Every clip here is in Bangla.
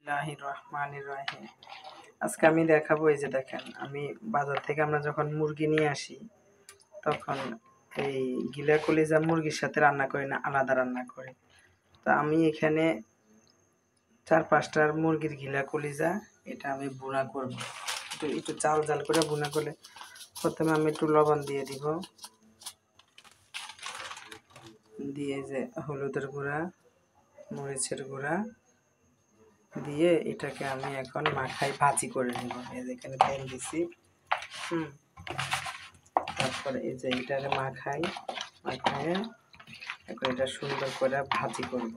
বিসমিল্লাহির রহমানির রহিম। আজকে আমি দেখাবো, এই যে দেখেন, আমি বাজার থেকে আমরা যখন মুরগি নিয়ে আসি তখন এই গিলা কলিজা মুরগির সাথে রান্না করি না, আলাদা রান্না করি। তো আমি এখানে 4-5টার মুরগির গিলা কলিজা এটা আমি ভুনা করব। একটু জাল জাল করে ভুনা করলে প্রথমে আমি একটু লবণ দিয়ে দিব, দিয়ে যে হলুদের গুঁড়া, মরিচের গুঁড়া দিয়ে এটাকে আমি এখন মাখাই ভাজি করে নেব। এই যে এখানে তেল দিছি, তারপরে এই যে এটাকে মাখাই এখন এটা সুন্দর করে ভাজি করব।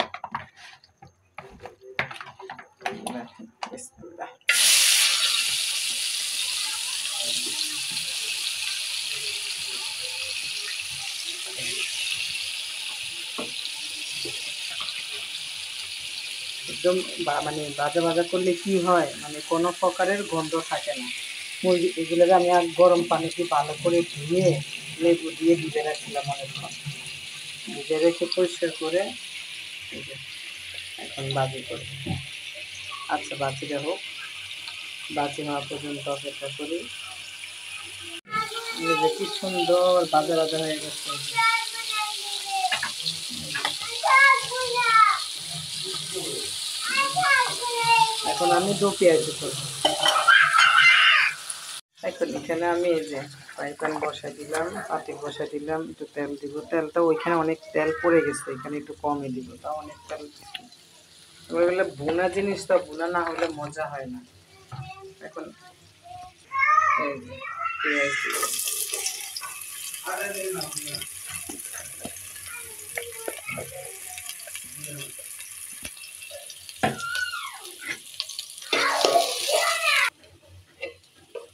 একদম মানে ভাজা ভাজা করলে কি হয়, মানে কোনো প্রকারের গন্ধ থাকে না। মুরগি এগুলোকে আমি আর গরম পানিতে ভালো করে ধুয়ে লেবু দিয়ে ভিজে রাখছিলাম অনেকক্ষণ, ভিজে রেখে পরিষ্কার করে এখন ভাজি করব। আচ্ছা, ভাজিটা হোক, ভাজি হওয়া পর্যন্ত অপেক্ষা করি। কি সুন্দর ভাজা ভাজা হয়ে গেছে। এখন আমি দু পেঁয়াজ করব। এখন এখানে আমি এই যে ফ্রাই প্যান বসাই দিলাম, পাতি বসাই দিলাম, একটু তেল দিব। তেলটা ওইখানে অনেক তেল পড়ে গেছে, এখানে একটু কমই দিব, তাও অনেক তেল। এবার বলে ভুনা জিনিসটা ভুনা না হলে মজা হয় না। এখন এই যে পেঁয়াজ দিব,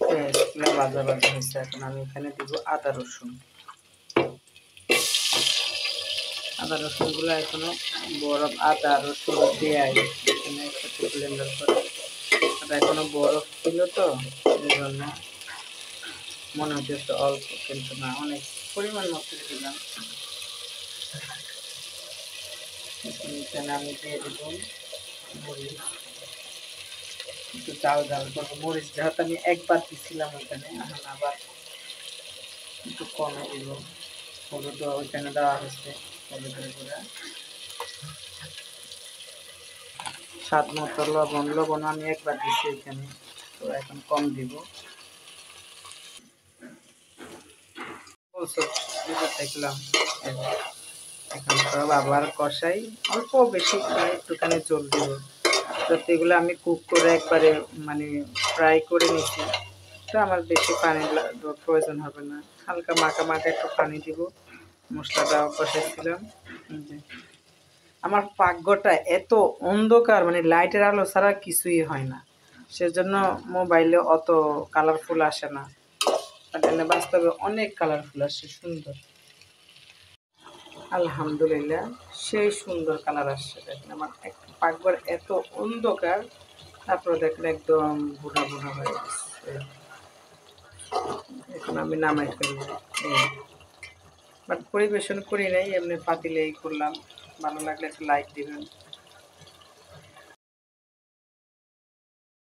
পেঁয়াজগুলো ভাজা ভাজা হয়েছে। এখন আমি এখানে দিব আদা রসুন। আদা রসুনগুলো এখনো বরফ, আদা রসুন পেঁয়াজ এখানে একসাথে ব্লেন্ডার করে, আর এখনো বরফ ছিল তো এই জন্য মনে হচ্ছে অল্প, কিন্তু না, অনেক পরিমাণ মতো দিলাম। এখানে আমি দিয়ে দেব মরিচ, একটু জাল জাল করবো। মরিচ যেহেতু আমি একবার দিছিলাম ওইখানে, এখন আবার একটু কমে দিব। হলুদ ওইখানে দেওয়া হয়েছে, হলুদের গুঁড়া, স্বাদ মতো লবণ। লবণ আমি একবার দিচ্ছি এখানে, তো এখন কম দিব। দেখলাম এখন সব আবার কষাই, অল্প বেশি একটুখানি জল দিব, যাতে এগুলো আমি কুক করে একবারে মানে ফ্রাই করে নিচ্ছি। তো আমার বেশি পানি প্রয়োজন হবে না, হালকা মাখা মাখা একটু পানি দিব। মশলাটাও কষাইছিলাম। আমার পাকঘরটা এত অন্ধকার, মানে লাইটের আলো ছাড়া কিছুই হয় না, সেজন্য মোবাইলে অত কালারফুল আসে না, বাস্তবে অনেক কালারফুল আসছে, সুন্দর। আলহামদুলিল্লাহ, সেই সুন্দর কালার আসছে। দেখেন আমার পাকঘর এত অন্ধকার, তারপরে দেখেন একদম বুড়া বুড়া হয়ে গেছে। এখন আমি নামাই ফেলবো, বাট পরিবেশন করি নাই, এমনি পাতিলেই করলাম। ভালো লাগলে একটু লাইক দিবেন।